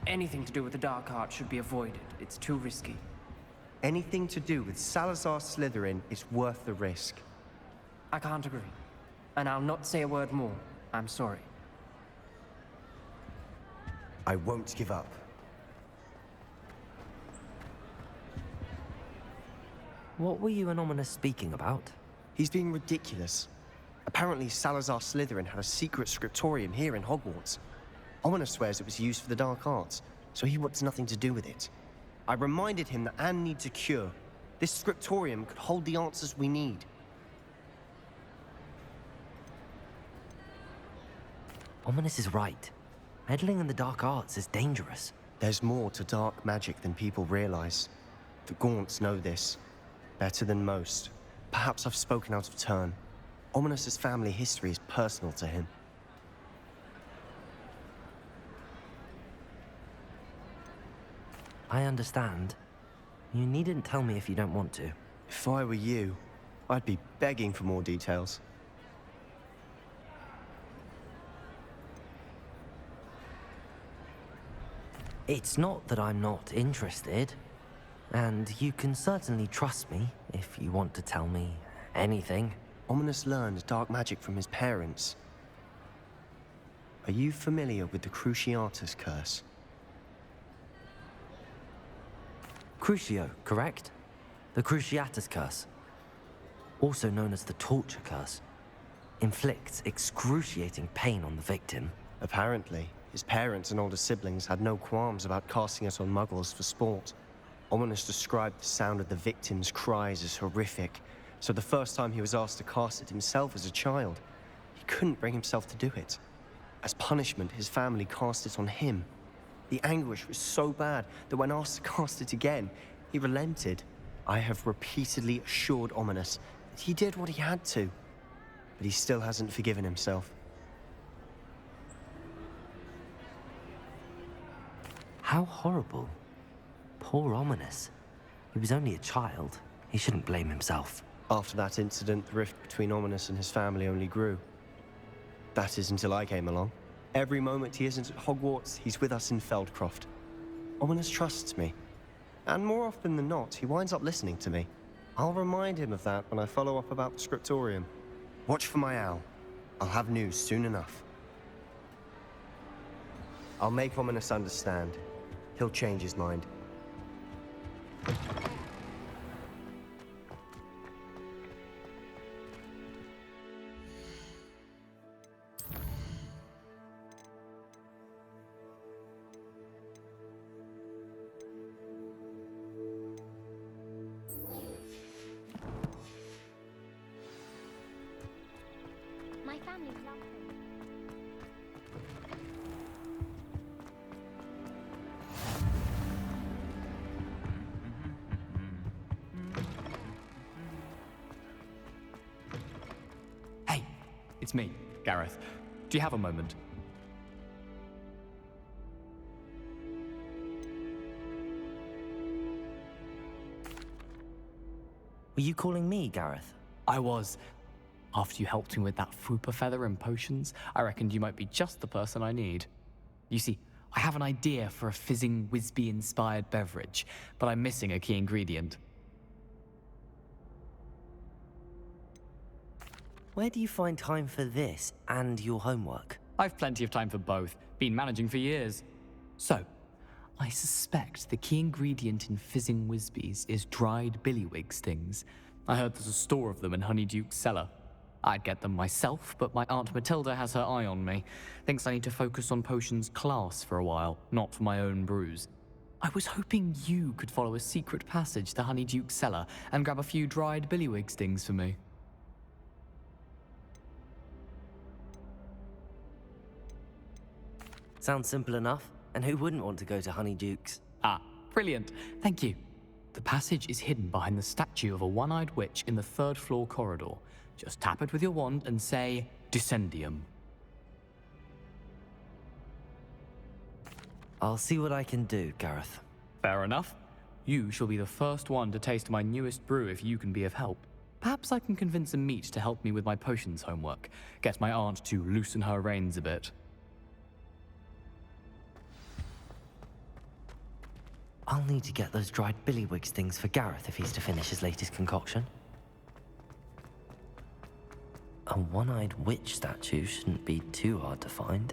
Anything to do with the dark art should be avoided. It's too risky. Anything to do with Salazar Slytherin is worth the risk. I can't agree. And I'll not say a word more. I'm sorry. I won't give up. What were you and Ominous speaking about? He's being ridiculous. Apparently Salazar Slytherin had a secret scriptorium here in Hogwarts. Ominous swears it was used for the dark arts, so he wants nothing to do with it. I reminded him that Anne needs a cure. This scriptorium could hold the answers we need. Ominous is right. Meddling in the dark arts is dangerous. There's more to dark magic than people realize. The Gaunts know this. Better than most. Perhaps I've spoken out of turn. Ominous's family history is personal to him. I understand. You needn't tell me if you don't want to. If I were you, I'd be begging for more details. It's not that I'm not interested. And you can certainly trust me if you want to tell me anything. Ominous learned dark magic from his parents. Are you familiar with the Cruciatus curse? Crucio, correct? The Cruciatus curse, also known as the torture curse, inflicts excruciating pain on the victim. Apparently, his parents and older siblings had no qualms about casting it on muggles for sport. Ominous described the sound of the victim's cries as horrific, so the first time he was asked to cast it himself as a child, he couldn't bring himself to do it. As punishment, his family cast it on him. The anguish was so bad that when asked to cast it again, he relented. I have repeatedly assured Ominous that he did what he had to, but he still hasn't forgiven himself. How horrible. Poor Ominous. He was only a child. He shouldn't blame himself. After that incident, the rift between Ominous and his family only grew. That is until I came along. Every moment he isn't at Hogwarts, he's with us in Feldcroft. Ominous trusts me. And more often than not, he winds up listening to me. I'll remind him of that when I follow up about the scriptorium. Watch for my owl. I'll have news soon enough. I'll make Ominous understand. He'll change his mind. My family loves him. Hey, it's me, Gareth. Do you have a moment? Were you calling me, Gareth? I was. After you helped me with that Fupa feather and potions, I reckoned you might be just the person I need. You see, I have an idea for a fizzing Whizbee-inspired beverage, but I'm missing a key ingredient. Where do you find time for this and your homework? I've plenty of time for both. Been managing for years. So, I suspect the key ingredient in fizzing Whizbees is dried billywig stings. I heard there's a store of them in Honeyduke's cellar. I'd get them myself, but my Aunt Matilda has her eye on me. Thinks I need to focus on potions class for a while, not for my own brews. I was hoping you could follow a secret passage to Honeyduke's cellar and grab a few dried billywig stings for me. Sounds simple enough. And who wouldn't want to go to Honeyduke's? Ah, brilliant. Thank you. The passage is hidden behind the statue of a one-eyed witch in the third-floor corridor. Just tap it with your wand and say, Descendium. I'll see what I can do, Gareth. Fair enough. You shall be the first one to taste my newest brew if you can be of help. Perhaps I can convince a meat to help me with my potions homework. Get my aunt to loosen her reins a bit. I'll need to get those dried billywig stings for Gareth if he's to finish his latest concoction. A one-eyed witch statue shouldn't be too hard to find.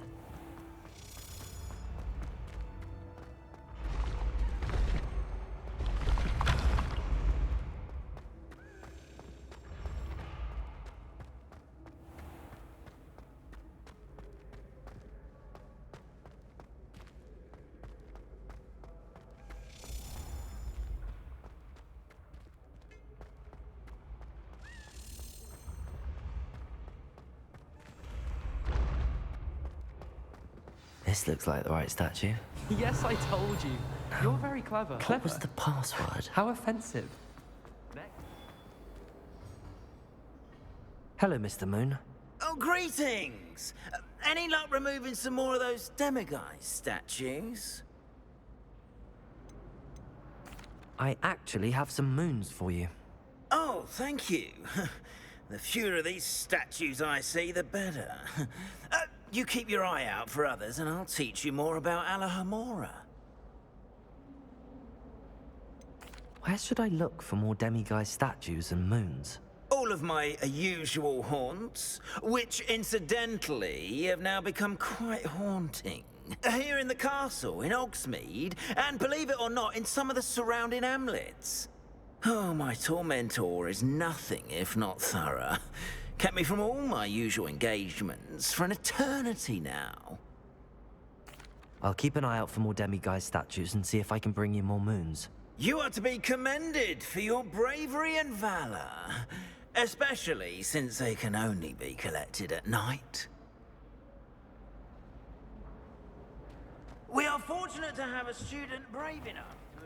This looks like the right statue. Yes, I told you. You're very clever. What was the password? How offensive. Hello, Mr. Moon. Oh, greetings! Any luck removing some more of those demiguise statues? I actually have some moons for you. Oh, thank you. The fewer of these statues I see, the better. You keep your eye out for others, and I'll teach you more about Alahamora. Where should I look for more demiguise statues and moons? All of my usual haunts, which incidentally have now become quite haunting. Here in the castle, in Hogsmeade, and believe it or not, in some of the surrounding hamlets. Oh, my tormentor is nothing if not thorough. Kept me from all my usual engagements for an eternity now. I'll keep an eye out for more demiguise statues and see if I can bring you more moons. You are to be commended for your bravery and valor, especially since they can only be collected at night. We are fortunate to have a student brave enough to...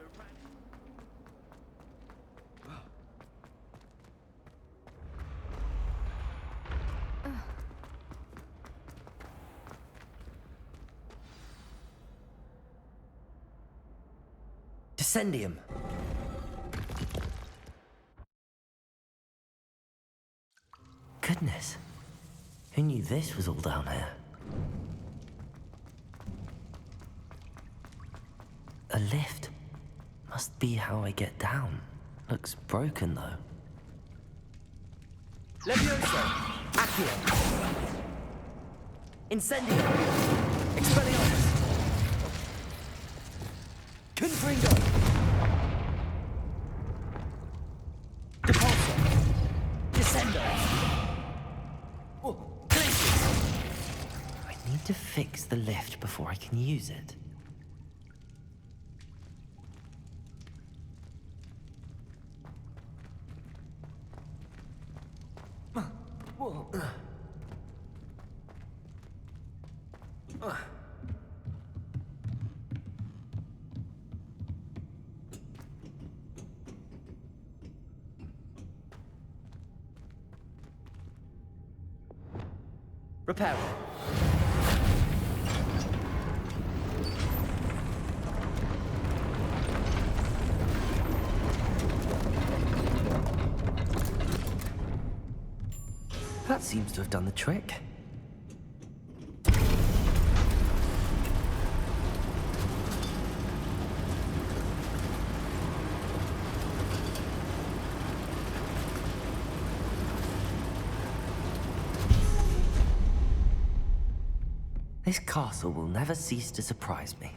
Descendium. Goodness. Who knew this was all down here? A lift. Must be how I get down. Looks broken, though. Levioso! Accio! Incendio! Expelliarmus! Confringo! Depulso! Descendo! Glacius! I need to fix the lift before I can use it. Repair it. That seems to have done the trick. This castle will never cease to surprise me.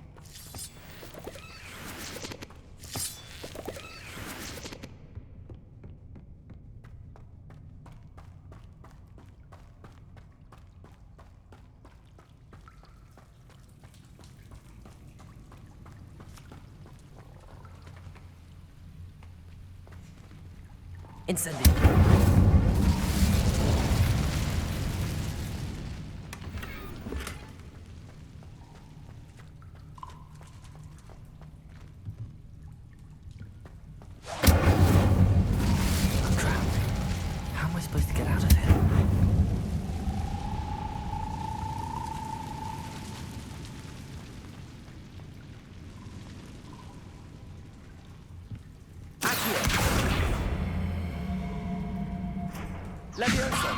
Incendio. I'm trapped. How am I supposed to get out of here? Levioso!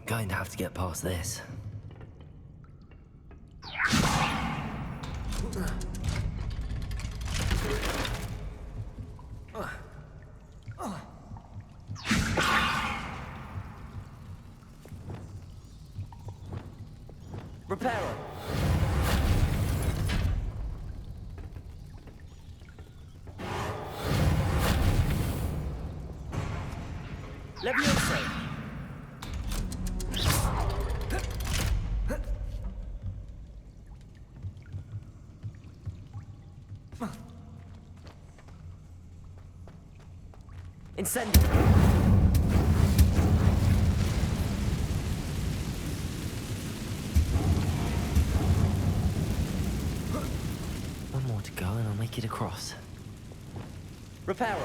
Going to have to get past this. Reparo. Levioso. Incendio. One more to go and I'll make it across. Reparo.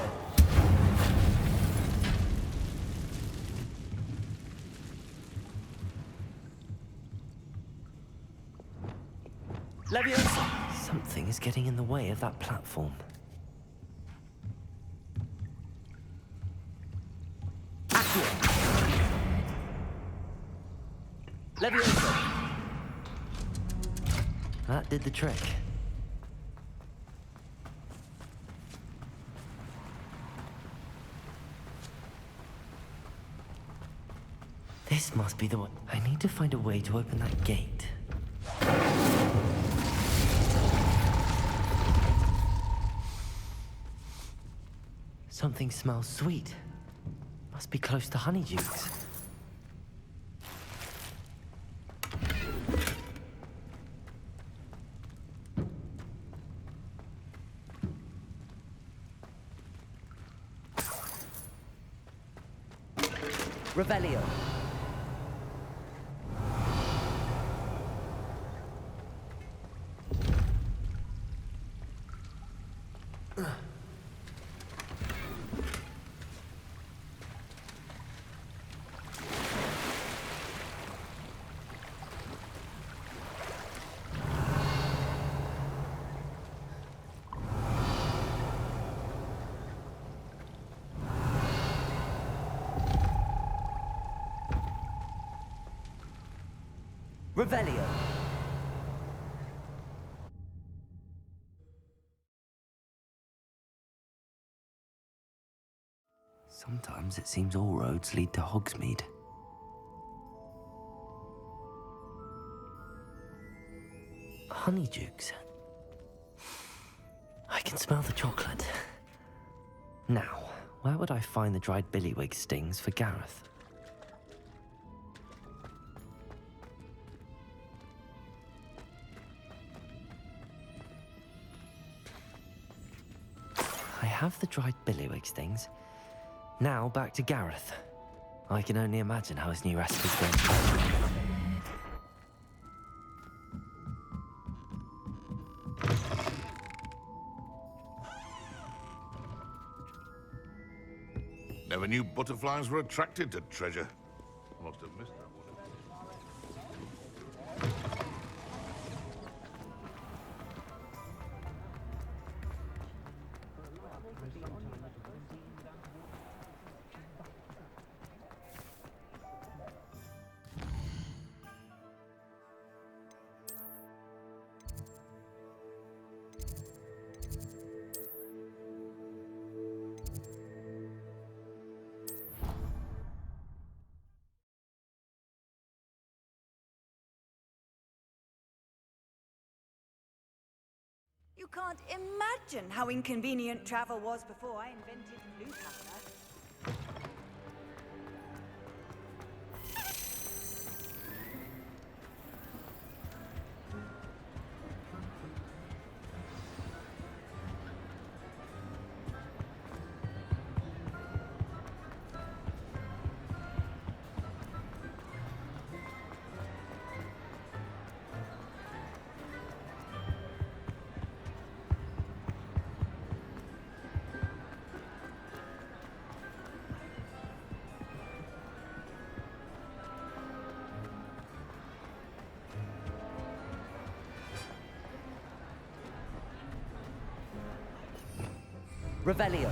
Leviosa. Something is getting in the way of that platform. Accio. Leviosa. That did the trick. This must be the one. I need to find a way to open that gate. Something smells sweet. Must be close to Honeydukes. Revelio. Revelio. Sometimes it seems all roads lead to Hogsmeade. Honeydukes. I can smell the chocolate. Now, where would I find the dried billywig stings for Gareth? I have the dried billywig stings. Now back to Gareth. I can only imagine how his new recipe's going to go. Never knew butterflies were attracted to treasure. Must have missed that one. You can't imagine how inconvenient travel was before I invented Blue Panther. Revelio.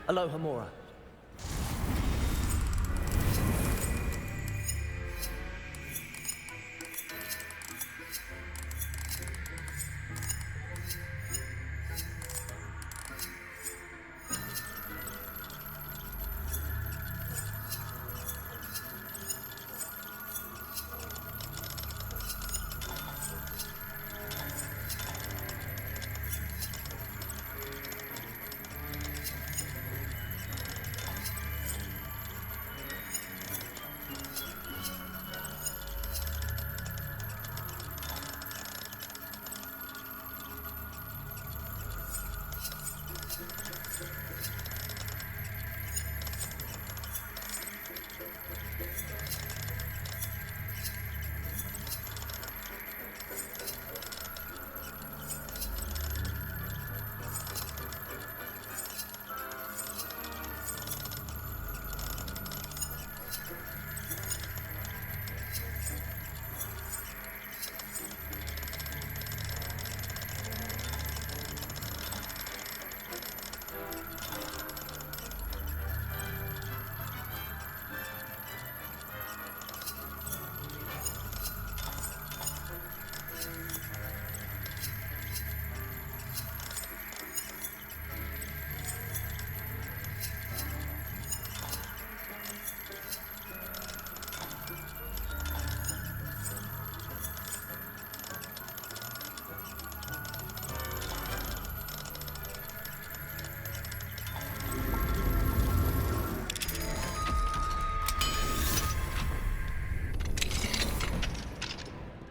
Aloha Mora.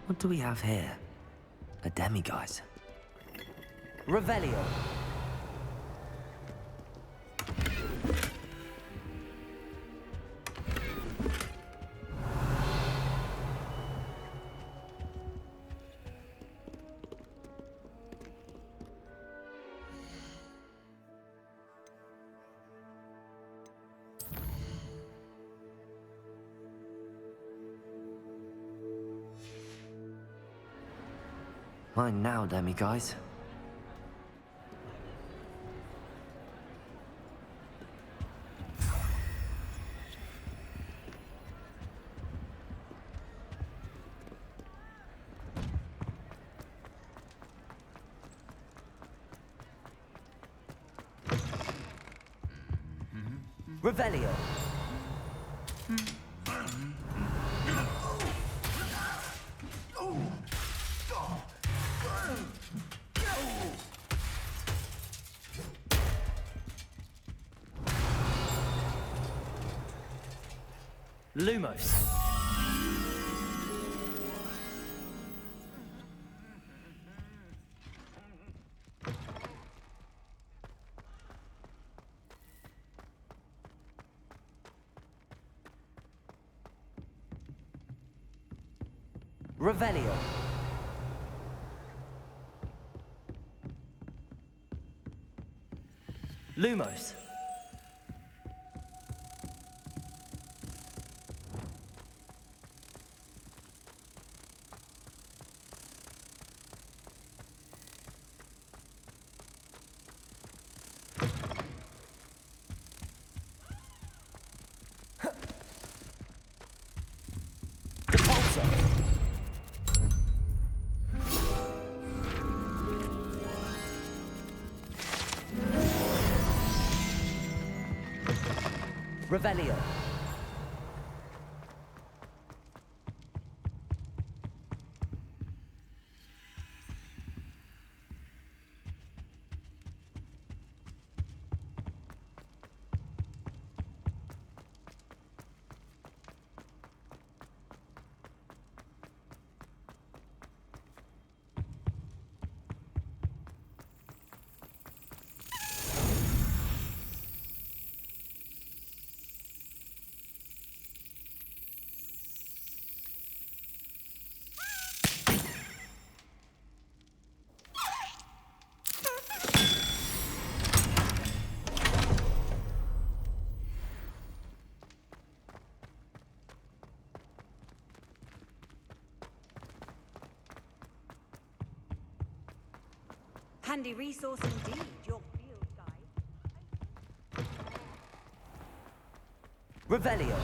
What do we have here? A demiguise. Revelio. Mine now, demiguise. Revelio. Lumos. Revelio. Lumos. Revelio. Handy resource indeed, your field guide. Revelio.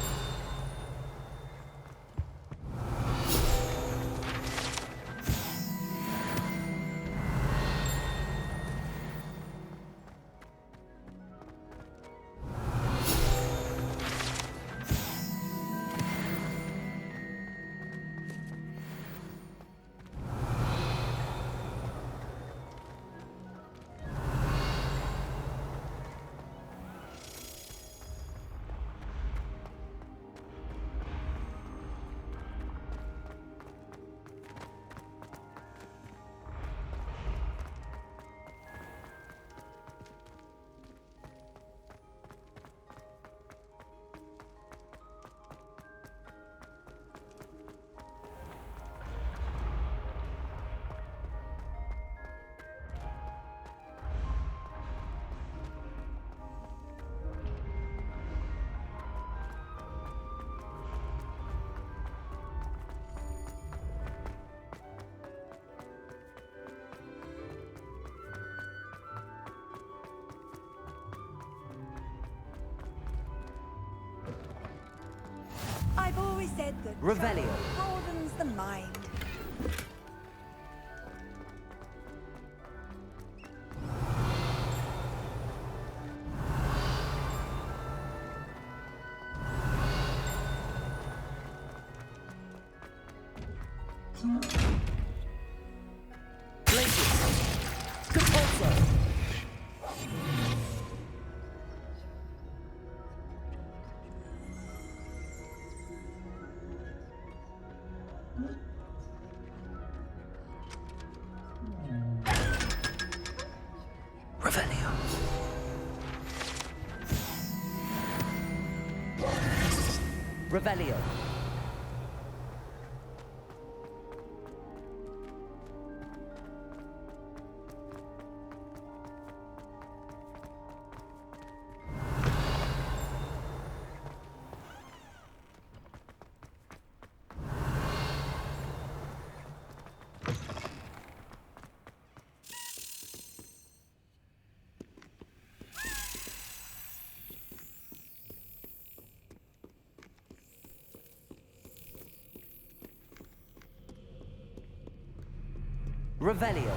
I've always said that Revelio. travel broadens the mind. Revelio. Revelio. Revelio.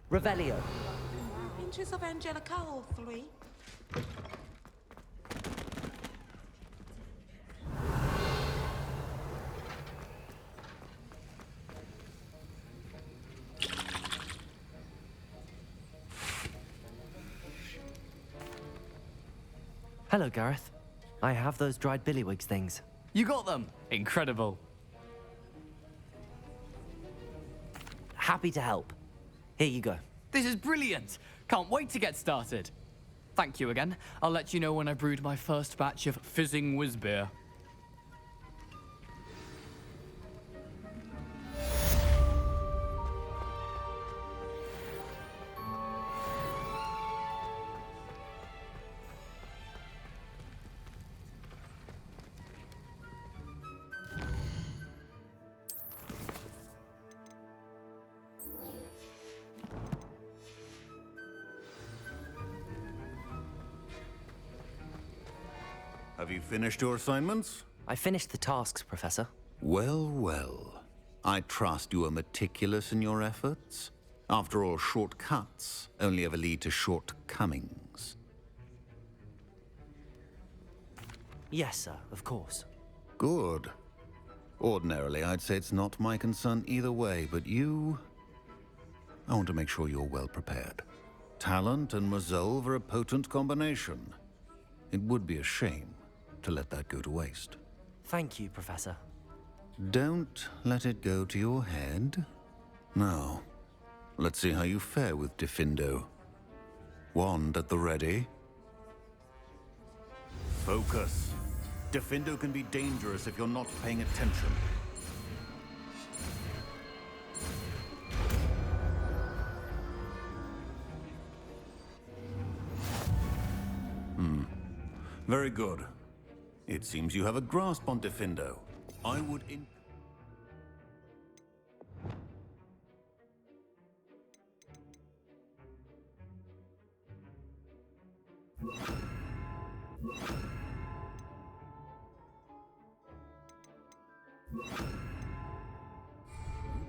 Revelio. Inches of Angelica, all three. Hello, Gareth. I have those dried billywigs things. You got them! Incredible. Happy to help. Here you go. This is brilliant! Can't wait to get started. Thank you again. I'll let you know when I brewed my first batch of fizzing whiz beer. Have you finished your assignments? I finished the tasks, Professor. Well, well. I trust you are meticulous in your efforts. After all, shortcuts only ever lead to shortcomings. Yes, sir, of course. Good. Ordinarily, I'd say it's not my concern either way, but you... I want to make sure you're well prepared. Talent and resolve are a potent combination. It would be a shame to let that go to waste. Thank you, Professor. Don't let it go to your head. Now, let's see how you fare with Diffindo. Wand at the ready. Focus. Diffindo can be dangerous if you're not paying attention. Very good. It seems you have a grasp on Diffindo. I would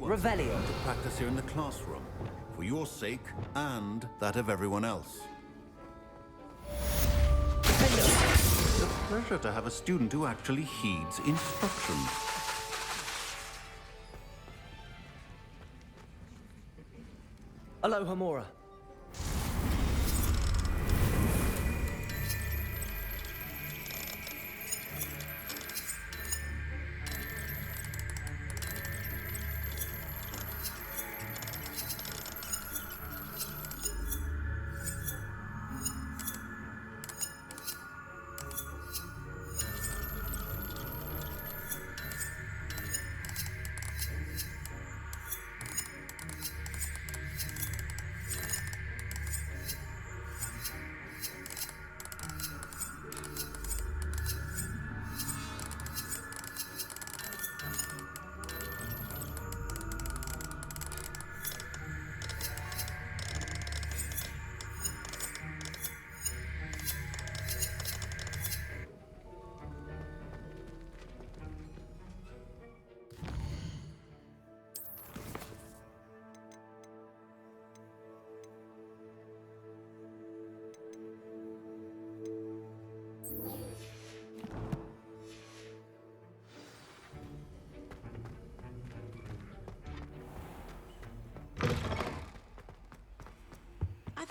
Revelio. to practice here in the classroom, for your sake and that of everyone else. It's a pleasure to have a student who actually heeds instructions. Aloha Mora.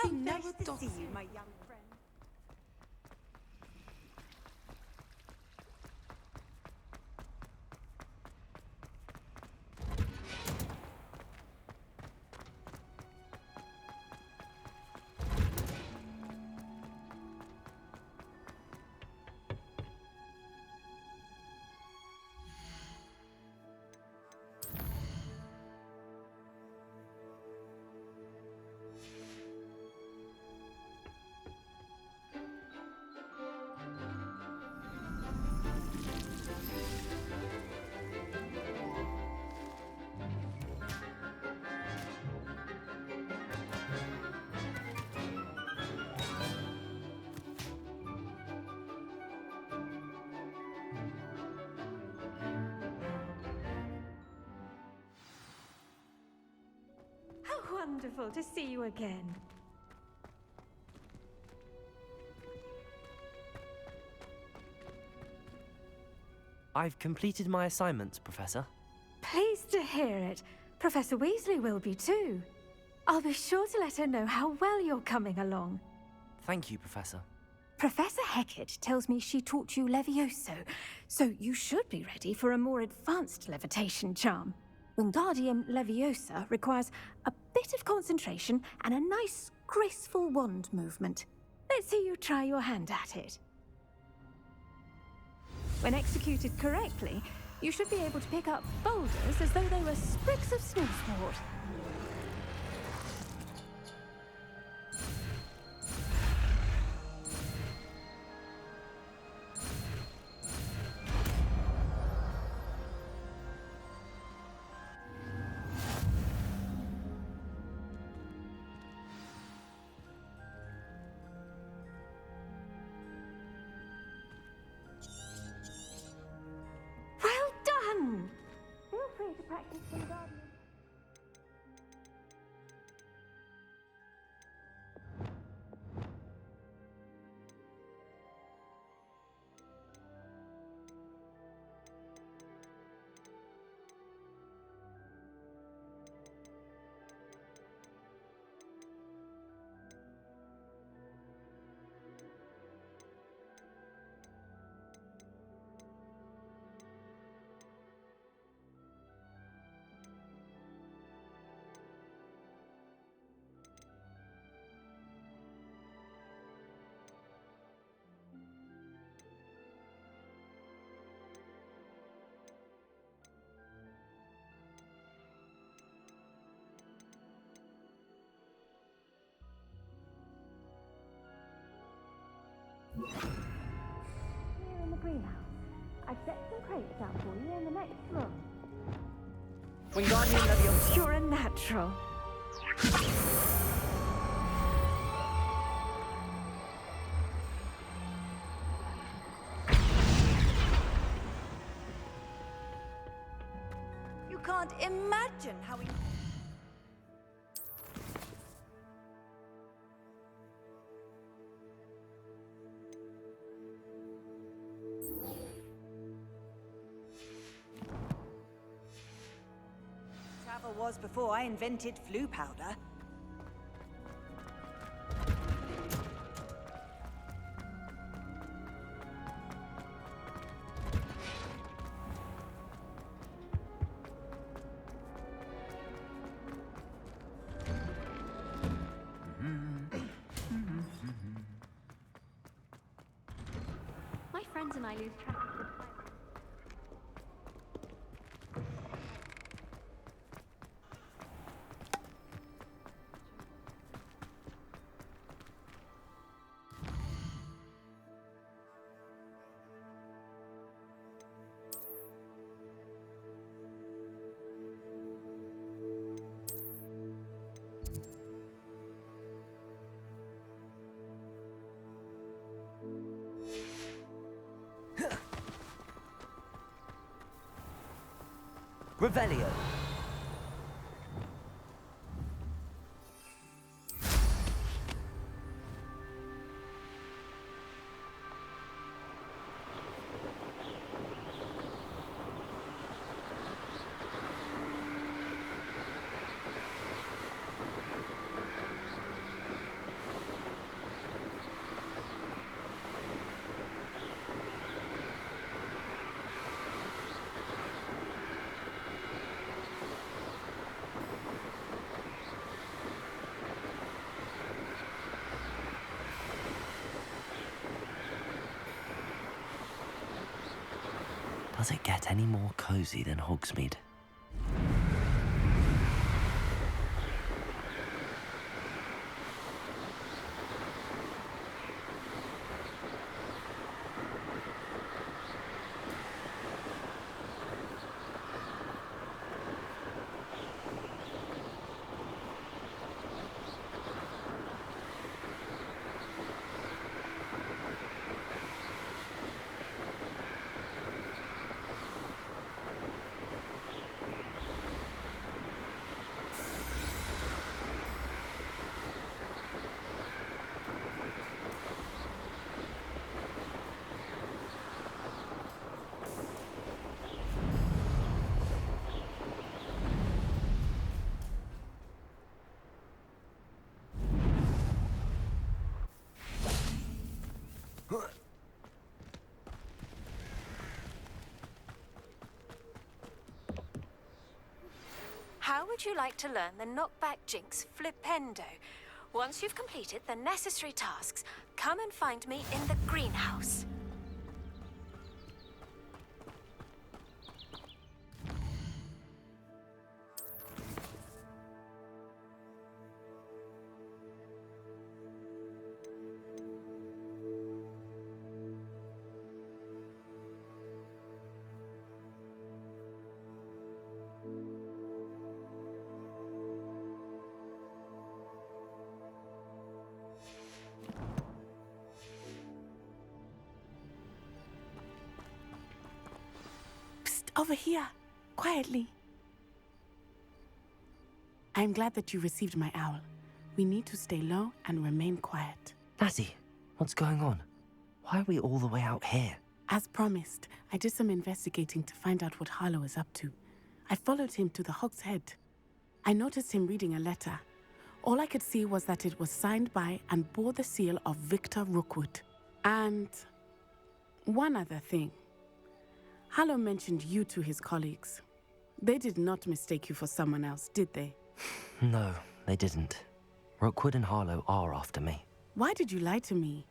I've never Nice to thought. see you, my young friend. How wonderful to see you again. I've completed my assignments, Professor. Pleased to hear it. Professor Weasley will be too. I'll be sure to let her know how well you're coming along. Thank you, Professor. Professor Hecat tells me she taught you Levioso, so you should be ready for a more advanced levitation charm. Wingardium Leviosa requires a bit of concentration and a nice, graceful wand movement. Let's see you try your hand at it. When executed correctly, you should be able to pick up boulders as though they were sprigs of snowsport. Well done! Feel free to practice Wingardium. Here in the greenhouse. I've set some crates out for you in the next room. Wingardium Leviosa. You're a natural. You can't imagine how we... Travel was before I invented flu powder. My friends and I lose track of the time. Revelio. Does it get any more cozy than Hogsmeade? How would you like to learn the knockback jinx Flipendo? Once you've completed the necessary tasks, come and find me in the greenhouse. Over here, quietly. I'm glad that you received my owl. We need to stay low and remain quiet. Natty, what's going on? Why are we all the way out here? As promised, I did some investigating to find out what Harlow is up to. I followed him to the Hog's Head. I noticed him reading a letter. All I could see was that it was signed by and bore the seal of Victor Rookwood. And one other thing. Harlow mentioned you to his colleagues. They did not mistake you for someone else, did they? No, they didn't. Rookwood and Harlow are after me. Why did you lie to me?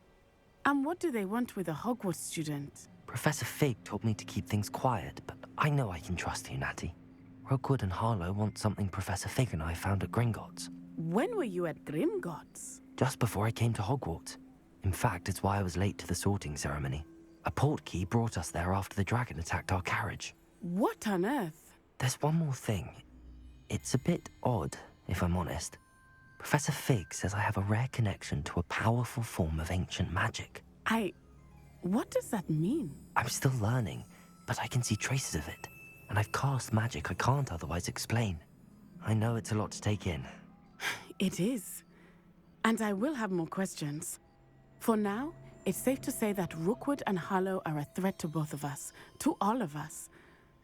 And what do they want with a Hogwarts student? Professor Fig told me to keep things quiet, but I know I can trust you, Natty. Rookwood and Harlow want something Professor Fig and I found at Gringotts. When were you at Grimgott's? Just before I came to Hogwarts. In fact, it's why I was late to the sorting ceremony. A portkey brought us there after the dragon attacked our carriage. What on earth? There's one more thing. It's a bit odd, if I'm honest. Professor Fig says I have a rare connection to a powerful form of ancient magic. What does that mean? I'm still learning, but I can see traces of it. And I've cast magic I can't otherwise explain. I know it's a lot to take in. It is. And I will have more questions. For now, it's safe to say that Rookwood and Harlow are a threat to both of us, to all of us.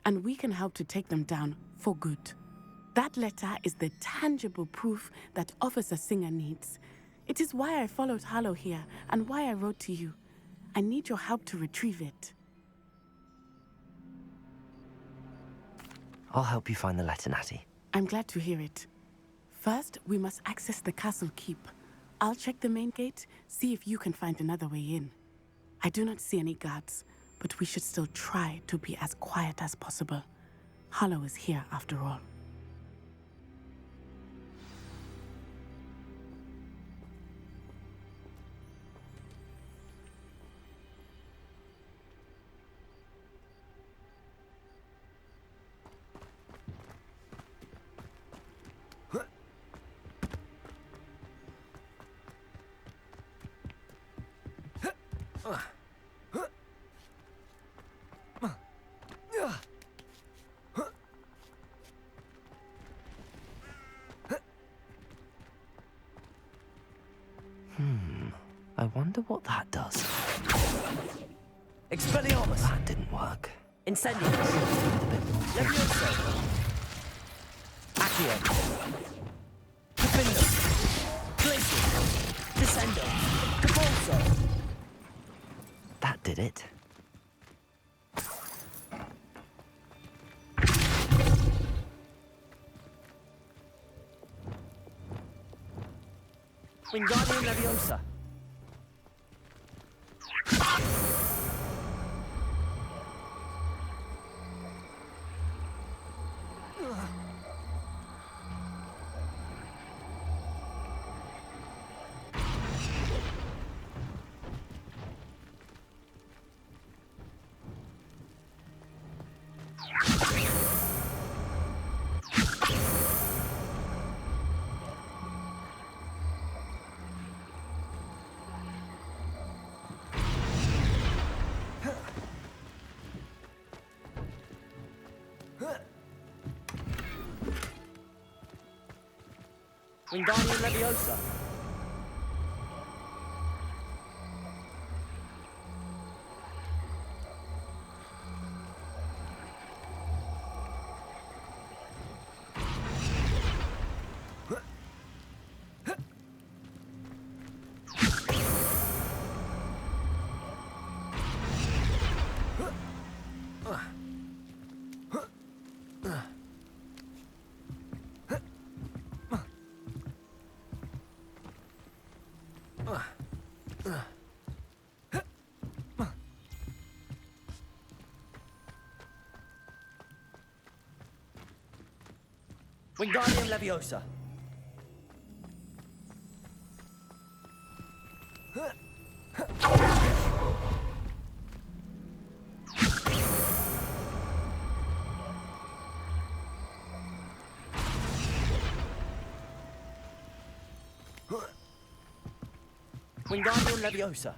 And we can help to take them down for good. That letter is the tangible proof that Officer Singer needs. It is why I followed Harlow here and why I wrote to you. I need your help to retrieve it. I'll help you find the letter, Natty. I'm glad to hear it. First, we must access the castle keep. I'll check the main gate, see if you can find another way in. I do not see any guards, but we should still try to be as quiet as possible. Harlow is here after all. I wonder what that does. Expelliarmus! That didn't work. Incendius! Levioso! Accio! Defendo! Glacius! Descendo! Capulso! That did it. Wingardium Leviosa! Wingardium Leviosa! Wingardium Leviosa! Wingardium Leviosa!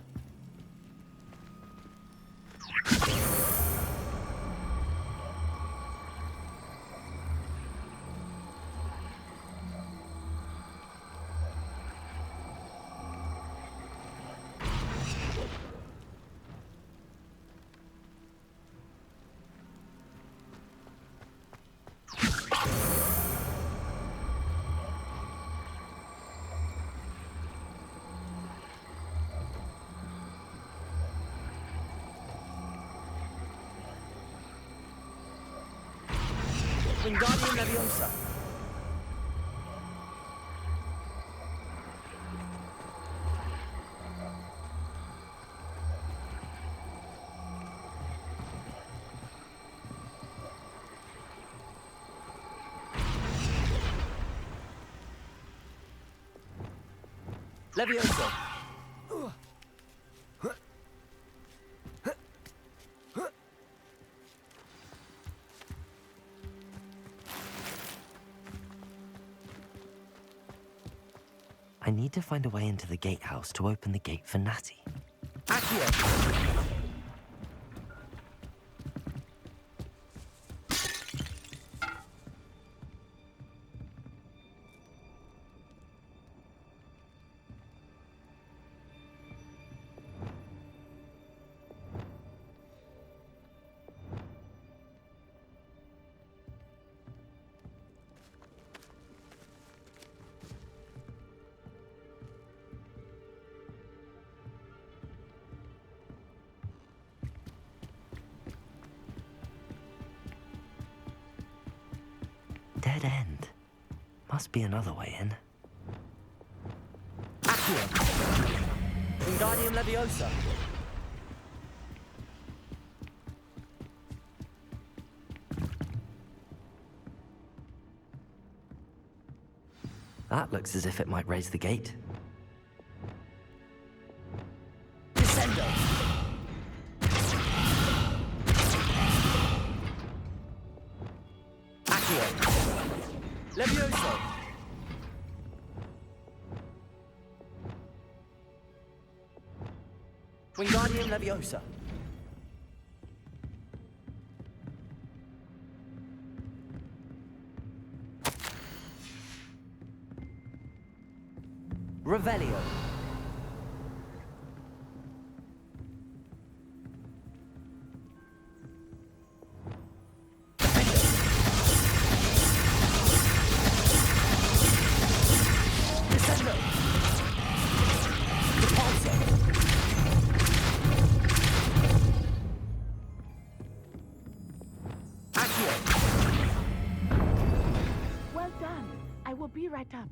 Wingardium Leviosa! Leviosa! I need to find a way into the gatehouse to open the gate for Natty. Accio! Dead end. Must be another way in. Accio! Wingardium Leviosa! That looks as if it might raise the gate. Descendo! Accio! Levioso! Wingardium Leviosa! Revelio! Well done. I will be right up.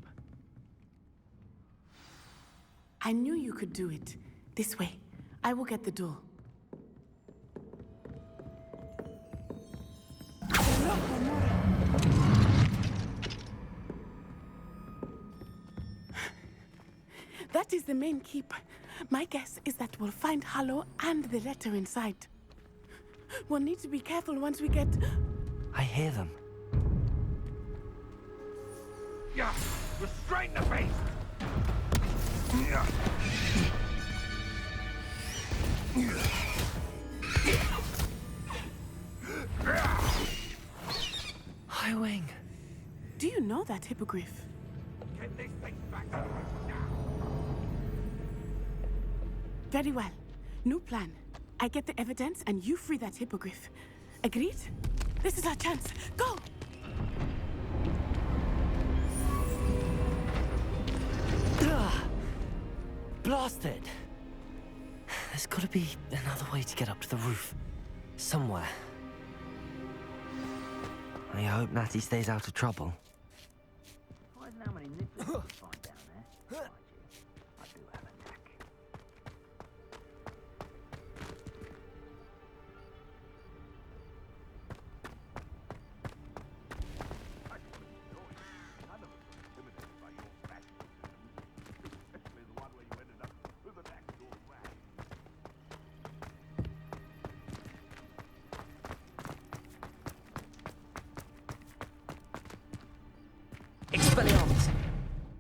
I knew you could do it. This way. I will get the door. That is the main keep. My guess is that we'll find Hallow and the letter inside. We'll need to be careful once we get... I hear them. Yeah, restrain the beast! Yeah. Highwing. Do you know that hippogriff? Get this thing back now! Very well. New plan. I get the evidence and you free that hippogriff. Agreed? This is our chance. Go! Blasted! There's gotta be another way to get up to the roof. Somewhere. I hope Natty stays out of trouble. Surprising how many nipples you can find down there. Mind you, I do have a knack. Expelliarmus!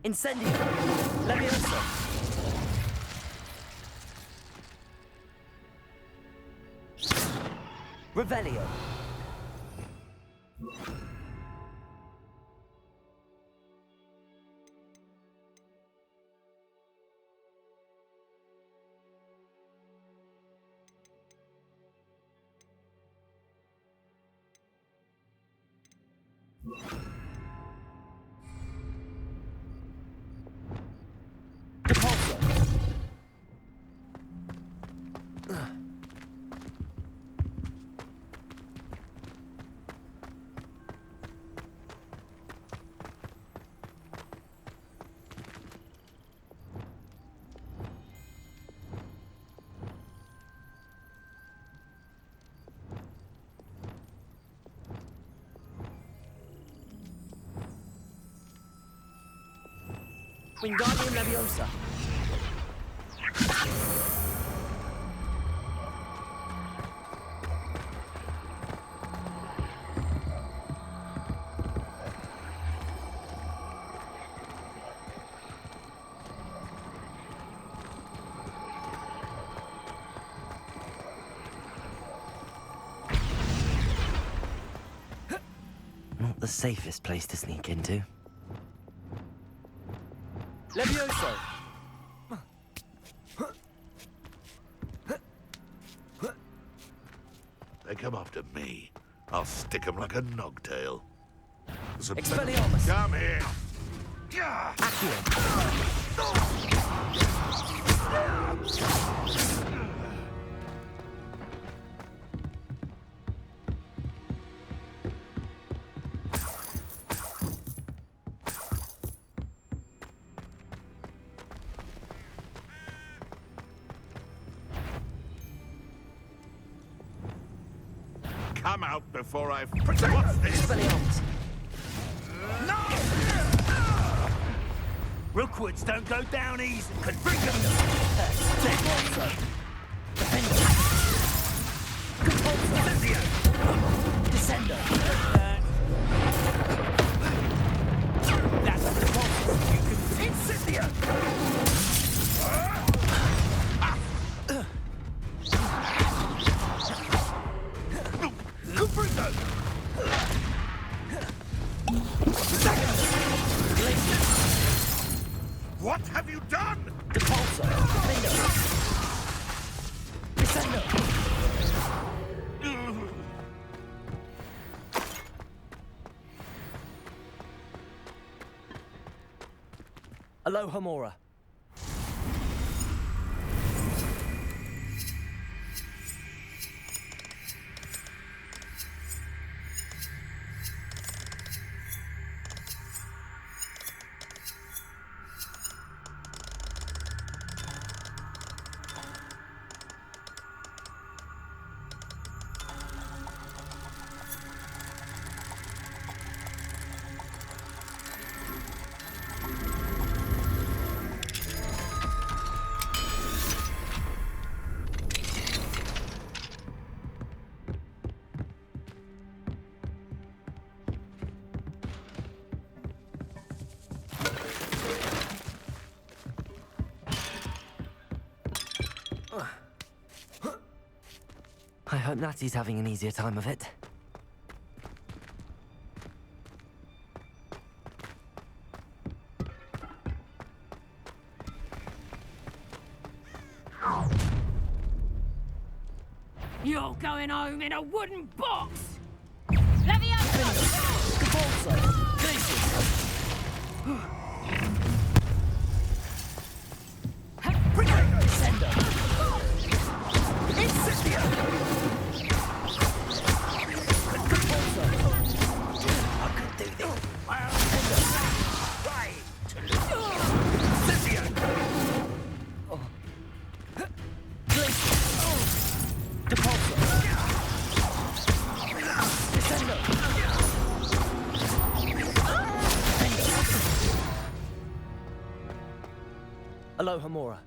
Incendio! Leviosa! Revelio! Wingardium Leviosa! Not the safest place to sneak into. Levioso! They come after me. I'll stick 'em like a nogtail. Expelliarmus! Come here! Come out before I... What's this? Expelliarmus! Rookwoods don't go down easy. Confringo! Levioso! Defender! Compulsor! Descender! That's the Compulsor. You can... Incendio! Confringo! What have you done? Compulsor! Defender! Descender! Aloha Mora. I hope Natty's having an easier time of it. You're going home in a wooden box! Compulsor! Glacius! Descender! Incendio! Compulsor! I could do this. Right. Incendio! Glacius! Compulsor! Descender! Aloha Mora.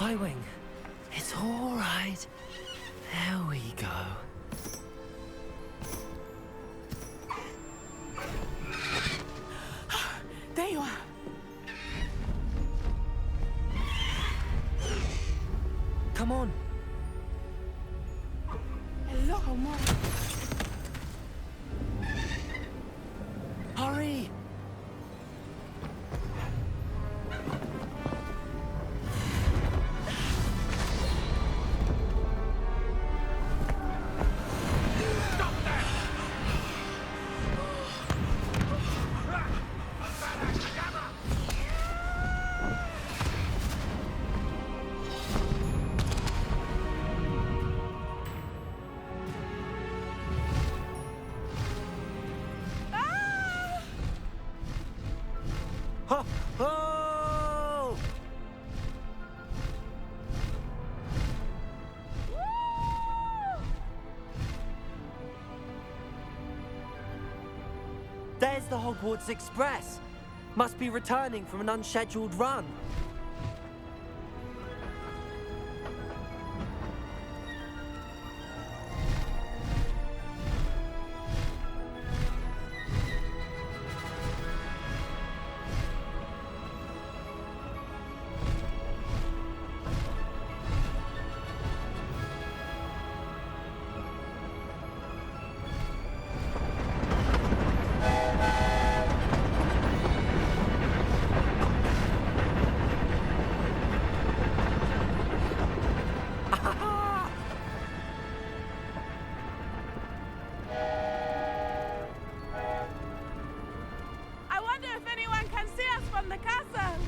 Highwing, it's all right. There we go. There you are. Come on. Hello, Homora. Hurry! Oh! There's the Hogwarts Express. Must be returning from an unscheduled run. I wonder if anyone can see us from the castle.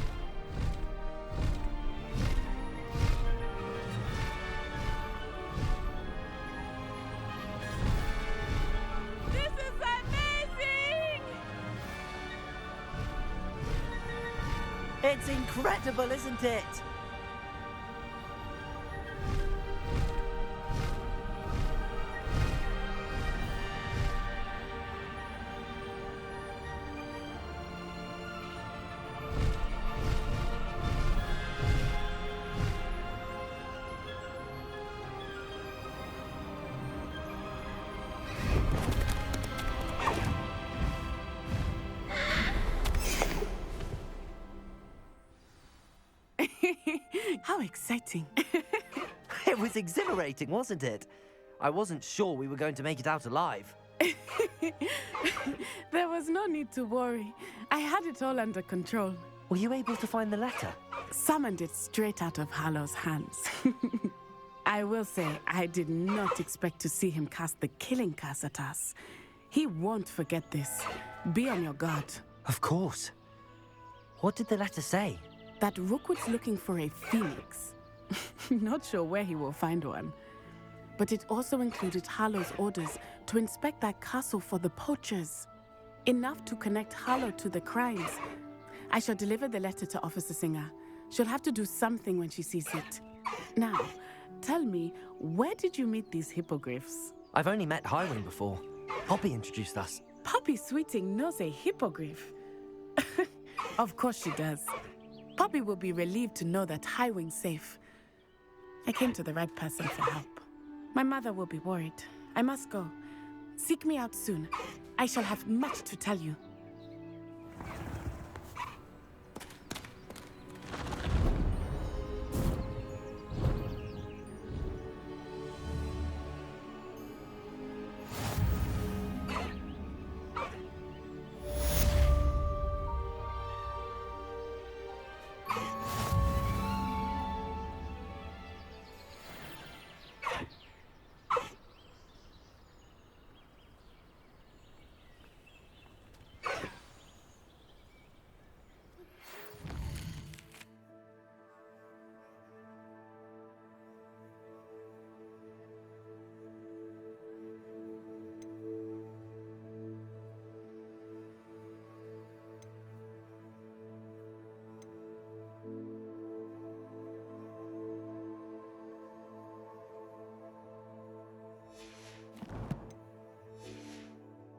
This is amazing! It's incredible, isn't it? How exciting. It was exhilarating, wasn't it? I wasn't sure we were going to make it out alive. There was no need to worry. I had it all under control. Were you able to find the letter? Summoned it straight out of Hallow's hands. I will say, I did not expect to see him cast the killing curse at us. He won't forget this. Be on your guard. Of course. What did the letter say? That Rookwood's looking for a phoenix. Not sure where he will find one. But it also included Harlow's orders to inspect that castle for the poachers. Enough to connect Harlow to the crimes. I shall deliver the letter to Officer Singer. She'll have to do something when she sees it. Now, tell me, where did you meet these hippogriffs? I've only met Highwing before. Poppy introduced us. Poppy Sweeting knows a hippogriff. Of course she does. Poppy will be relieved to know that Highwing's safe. I came to the right person for help. My mother will be worried. I must go. Seek me out soon. I shall have much to tell you.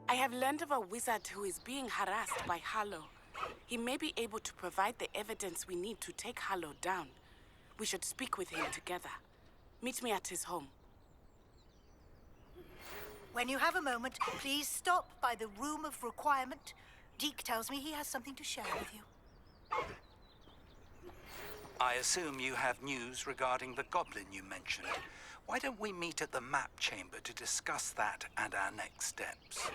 I have learned of a wizard who is being harassed by Harlow. He may be able to provide the evidence we need to take Harlow down. We should speak with him together. Meet me at his home. When you have a moment, please stop by the Room of Requirement. Deke tells me he has something to share with you. I assume you have news regarding the goblin you mentioned. Why don't we meet at the map chamber to discuss that and our next steps?